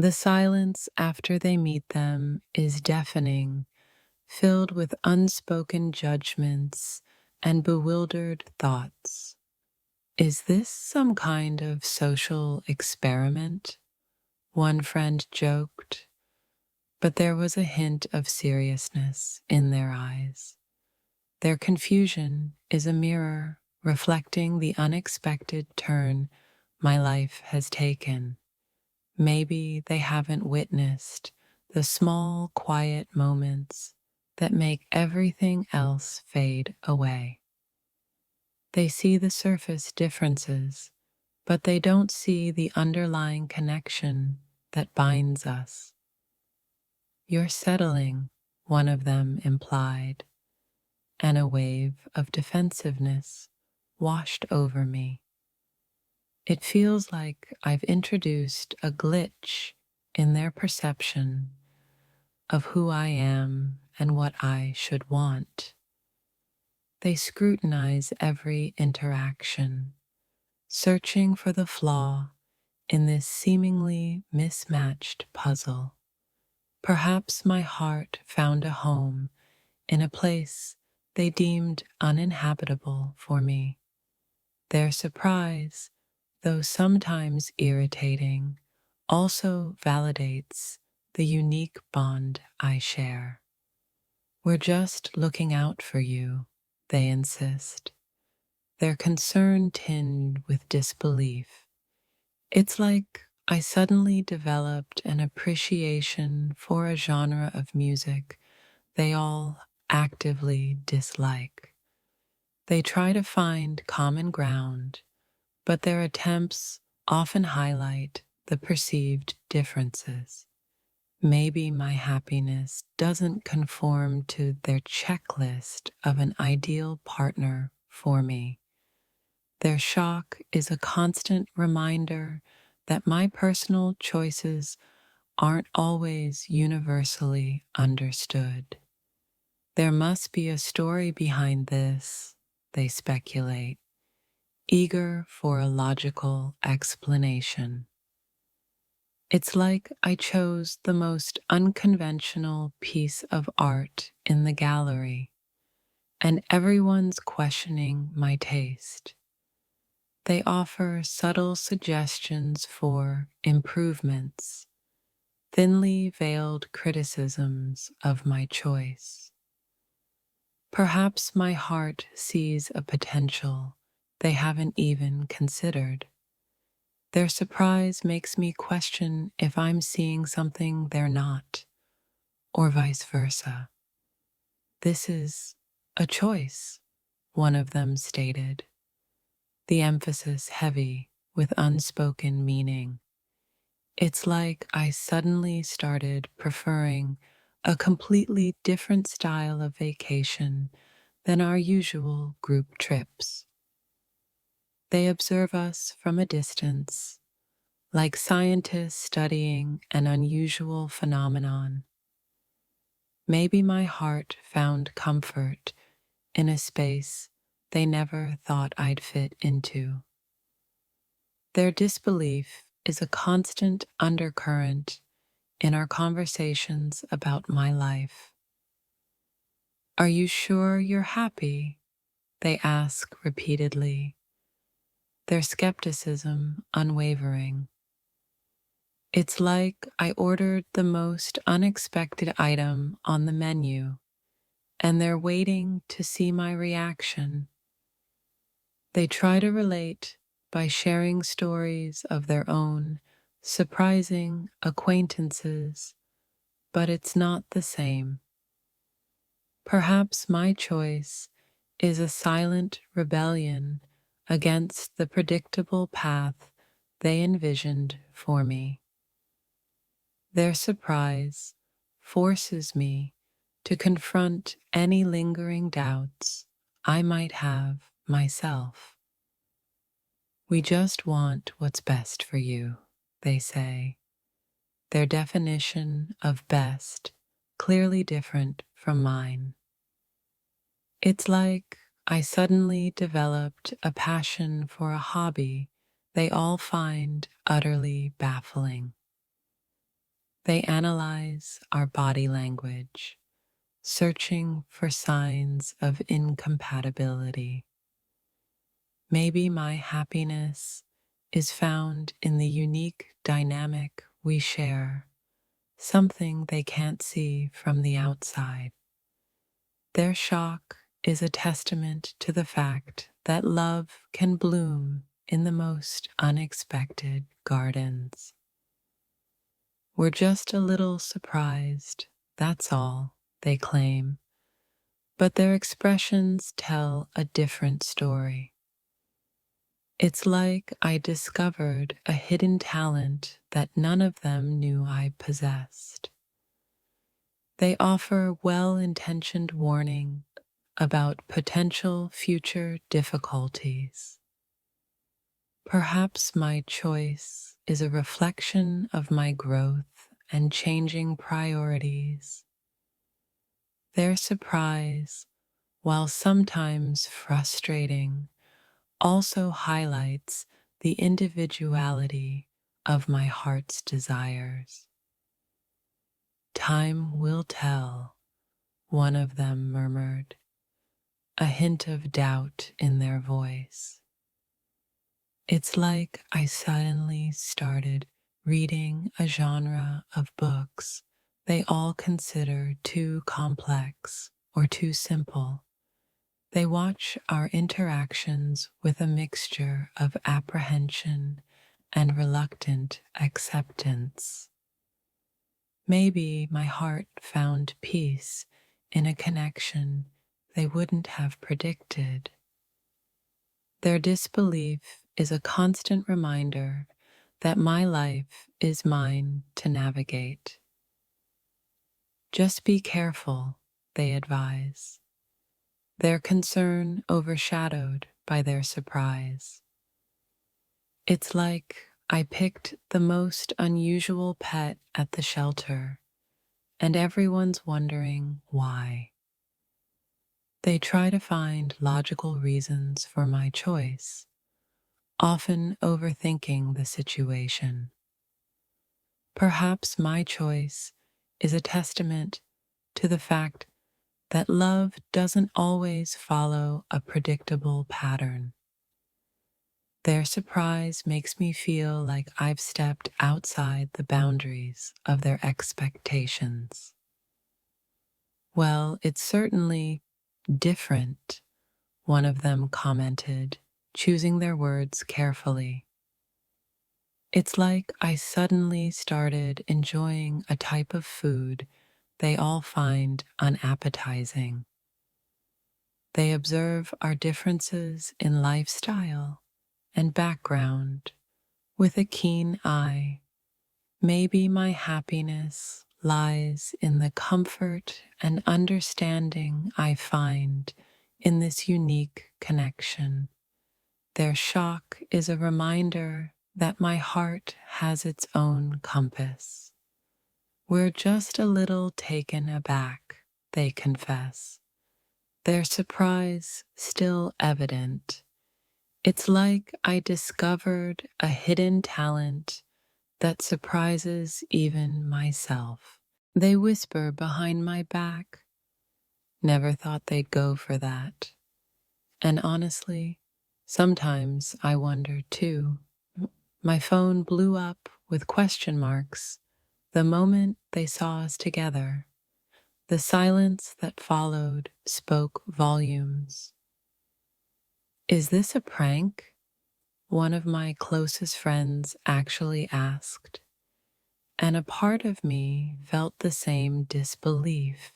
The silence after they meet them is deafening, filled with unspoken judgments and bewildered thoughts. Is this some kind of social experiment? One friend joked, but there was a hint of seriousness in their eyes. Their confusion is a mirror reflecting the unexpected turn my life has taken. Maybe they haven't witnessed the small, quiet moments that make everything else fade away. They see the surface differences, but they don't see the underlying connection that binds us. "You're settling," one of them implied, and a wave of defensiveness washed over me. It feels like I've introduced a glitch in their perception of who I am and what I should want. They scrutinize every interaction, searching for the flaw in this seemingly mismatched puzzle. Perhaps my heart found a home in a place they deemed uninhabitable for me. Their surprise, though sometimes irritating, also validates the unique bond I share. "We're just looking out for you," they insist, their concern tinged with disbelief. It's like I suddenly developed an appreciation for a genre of music they all actively dislike. They try to find common ground, but their attempts often highlight the perceived differences. Maybe my happiness doesn't conform to their checklist of an ideal partner for me. Their shock is a constant reminder that my personal choices aren't always universally understood. There must be a story behind this, they speculate, eager for a logical explanation. It's like I chose the most unconventional piece of art in the gallery, and everyone's questioning my taste. They offer subtle suggestions for improvements, thinly veiled criticisms of my choice. Perhaps my heart sees a potential they haven't even considered. Their surprise makes me question if I'm seeing something they're not, or vice versa. "This is a choice," one of them stated, the emphasis heavy with unspoken meaning. It's like I suddenly started preferring a completely different style of vacation than our usual group trips. They observe us from a distance, like scientists studying an unusual phenomenon. Maybe my heart found comfort in a space they never thought I'd fit into. Their disbelief is a constant undercurrent in our conversations about my life. "Are you sure you're happy?" they ask repeatedly, their skepticism unwavering. It's like I ordered the most unexpected item on the menu, and they're waiting to see my reaction. They try to relate by sharing stories of their own surprising acquaintances, but it's not the same. Perhaps my choice is a silent rebellion against the predictable path they envisioned for me. Their surprise forces me to confront any lingering doubts I might have myself. "We just want what's best for you," they say, their definition of best clearly different from mine. It's like I suddenly developed a passion for a hobby they all find utterly baffling. They analyze our body language, searching for signs of incompatibility. Maybe my happiness is found in the unique dynamic we share, something they can't see from the outside. Their shock is a testament to the fact that love can bloom in the most unexpected gardens. We're just a little surprised, that's all, they claim, but their expressions tell a different story. It's like I discovered a hidden talent that none of them knew I possessed. They offer well-intentioned warning about potential future difficulties. Perhaps my choice is a reflection of my growth and changing priorities. Their surprise, while sometimes frustrating, also highlights the individuality of my heart's desires. Time will tell, one of them murmured, a hint of doubt in their voice. It's like I suddenly started reading a genre of books they all consider too complex or too simple. They watch our interactions with a mixture of apprehension and reluctant acceptance. Maybe my heart found peace in a connection they wouldn't have predicted. Their disbelief is a constant reminder that my life is mine to navigate. Just be careful, they advise, their concern overshadowed by their surprise. It's like I picked the most unusual pet at the shelter, and everyone's wondering why. They try to find logical reasons for my choice, often overthinking the situation. Perhaps my choice is a testament to the fact that love doesn't always follow a predictable pattern. Their surprise makes me feel like I've stepped outside the boundaries of their expectations. Well, it's certainly different, one of them commented, choosing their words carefully. It's like I suddenly started enjoying a type of food they all find unappetizing. They observe our differences in lifestyle and background with a keen eye. Maybe my happiness lies in the comfort and understanding I find in this unique connection. Their shock is a reminder that my heart has its own compass. We're just a little taken aback, they confess, their surprise still evident. It's like I discovered a hidden talent that surprises even myself. They whisper behind my back, never thought they'd go for that. And honestly, sometimes I wonder too. My phone blew up with question marks the moment they saw us together. The silence that followed spoke volumes. Is this a prank? One of my closest friends actually asked, and a part of me felt the same disbelief.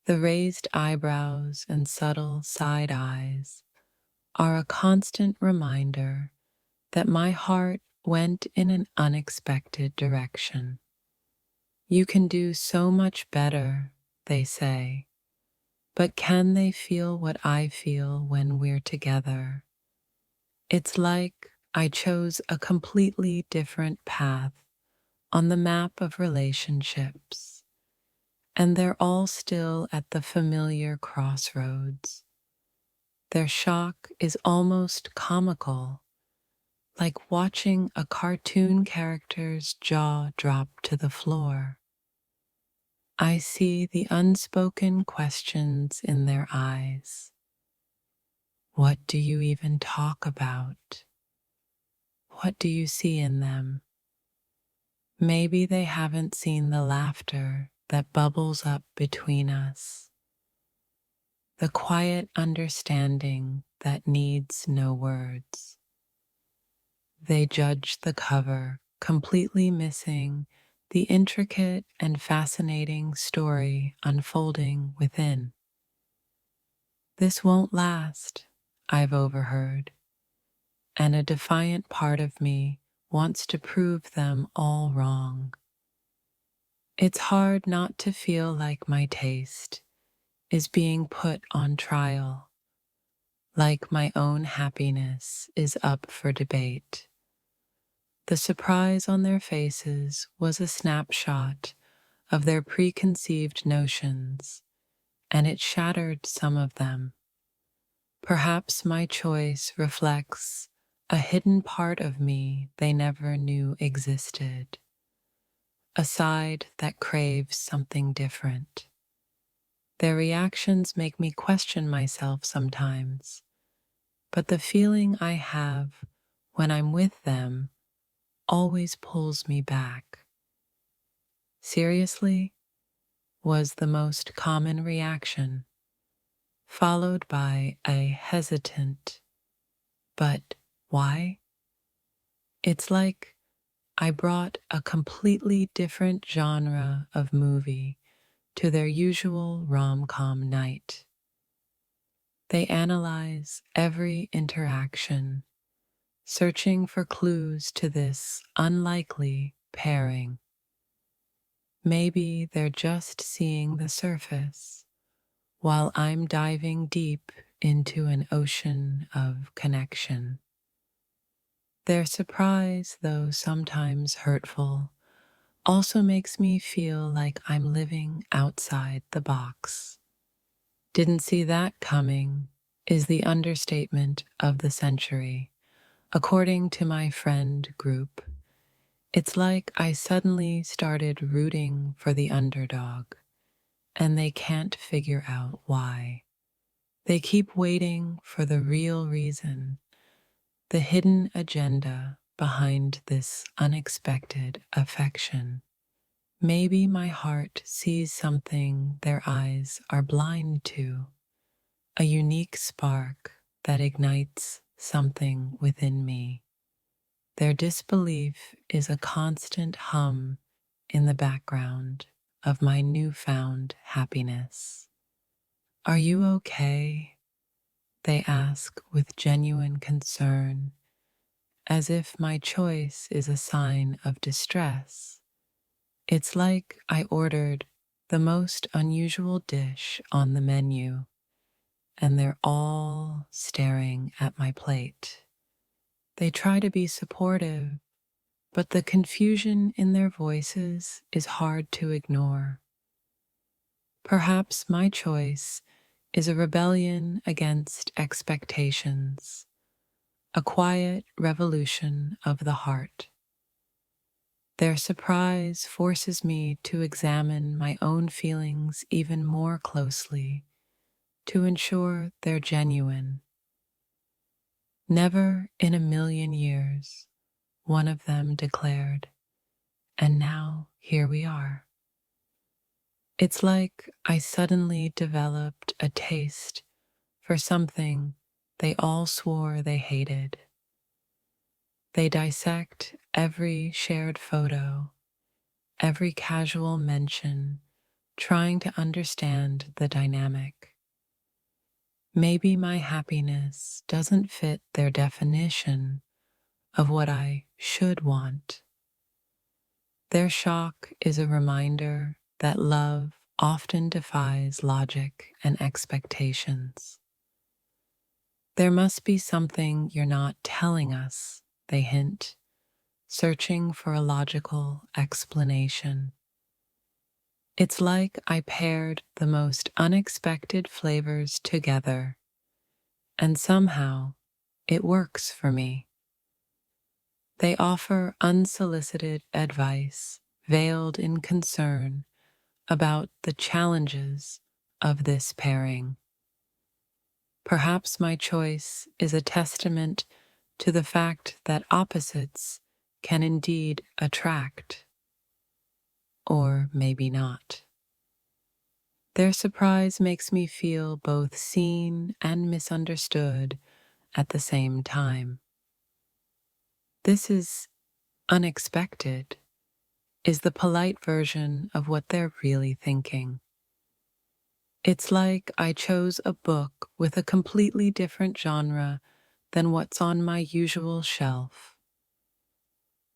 The raised eyebrows and subtle side eyes are a constant reminder that my heart went in an unexpected direction. You can do so much better, they say, but can they feel what I feel when we're together? It's like I chose a completely different path on the map of relationships, and they're all still at the familiar crossroads. Their shock is almost comical, like watching a cartoon character's jaw drop to the floor. I see the unspoken questions in their eyes. What do you even talk about? What do you see in them? Maybe they haven't seen the laughter that bubbles up between us, the quiet understanding that needs no words. They judge the cover, completely missing the intricate and fascinating story unfolding within. This won't last, I've overheard, and a defiant part of me wants to prove them all wrong. It's hard not to feel like my taste is being put on trial, like my own happiness is up for debate. The surprise on their faces was a snapshot of their preconceived notions, and it shattered some of them. Perhaps my choice reflects a hidden part of me they never knew existed, a side that craves something different. Their reactions make me question myself sometimes, but the feeling I have when I'm with them always pulls me back. Seriously, was the most common reaction, followed by a hesitant, but why? It's like I brought a completely different genre of movie to their usual rom-com night. They analyze every interaction, searching for clues to this unlikely pairing. Maybe they're just seeing the surface, while I'm diving deep into an ocean of connection. Their surprise, though sometimes hurtful, also makes me feel like I'm living outside the box. Didn't see that coming is the understatement of the century, according to my friend group. It's like I suddenly started rooting for the underdog, and they can't figure out why. They keep waiting for the real reason, the hidden agenda behind this unexpected affection. Maybe my heart sees something their eyes are blind to, a unique spark that ignites something within me. Their disbelief is a constant hum in the background of my newfound happiness. Are you okay? They ask with genuine concern, as if my choice is a sign of distress. It's like I ordered the most unusual dish on the menu, and they're all staring at my plate. They try to be supportive, but the confusion in their voices is hard to ignore. Perhaps my choice is a rebellion against expectations, a quiet revolution of the heart. Their surprise forces me to examine my own feelings even more closely to ensure they're genuine. Never in a million years, one of them declared, and now here we are. It's like I suddenly developed a taste for something they all swore they hated. They dissect every shared photo, every casual mention, trying to understand the dynamic. Maybe my happiness doesn't fit their definition of what I should want. Their shock is a reminder that love often defies logic and expectations. There must be something you're not telling us, they hint, searching for a logical explanation. It's like I paired the most unexpected flavors together, and somehow it works for me. They offer unsolicited advice veiled in concern about the challenges of this pairing. Perhaps my choice is a testament to the fact that opposites can indeed attract, or maybe not. Their surprise makes me feel both seen and misunderstood at the same time. This is unexpected, is the polite version of what they're really thinking. It's like I chose a book with a completely different genre than what's on my usual shelf.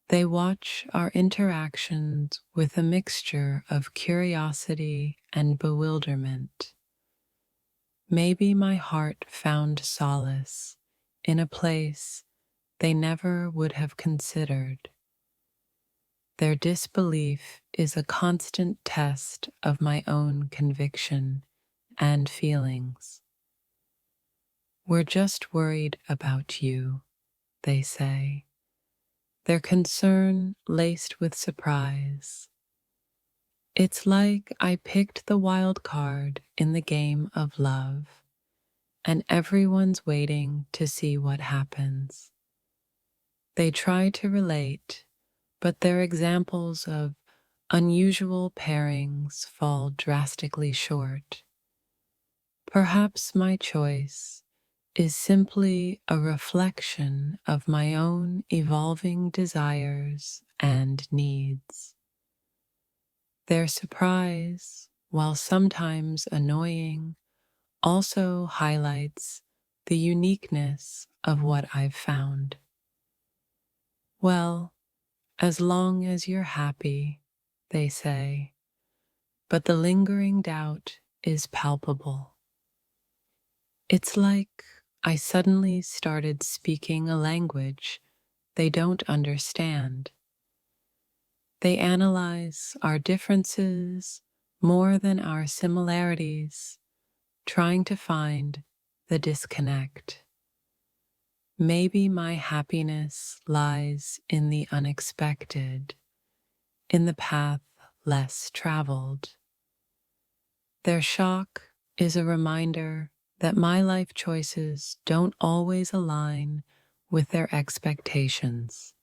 They watch our interactions with a mixture of curiosity and bewilderment. Maybe my heart found solace in a place they never would have considered. Their disbelief is a constant test of my own conviction and feelings. We're just worried about you, they say, their concern laced with surprise. It's like I picked the wild card in the game of love, and everyone's waiting to see what happens. They try to relate, but their examples of unusual pairings fall drastically short. Perhaps my choice is simply a reflection of my own evolving desires and needs. Their surprise, while sometimes annoying, also highlights the uniqueness of what I've found. Well, as long as you're happy, they say, but the lingering doubt is palpable. It's like I suddenly started speaking a language they don't understand. They analyze our differences more than our similarities, trying to find the disconnect. Maybe my happiness lies in the unexpected, in the path less traveled. Their shock is a reminder that my life choices don't always align with their expectations.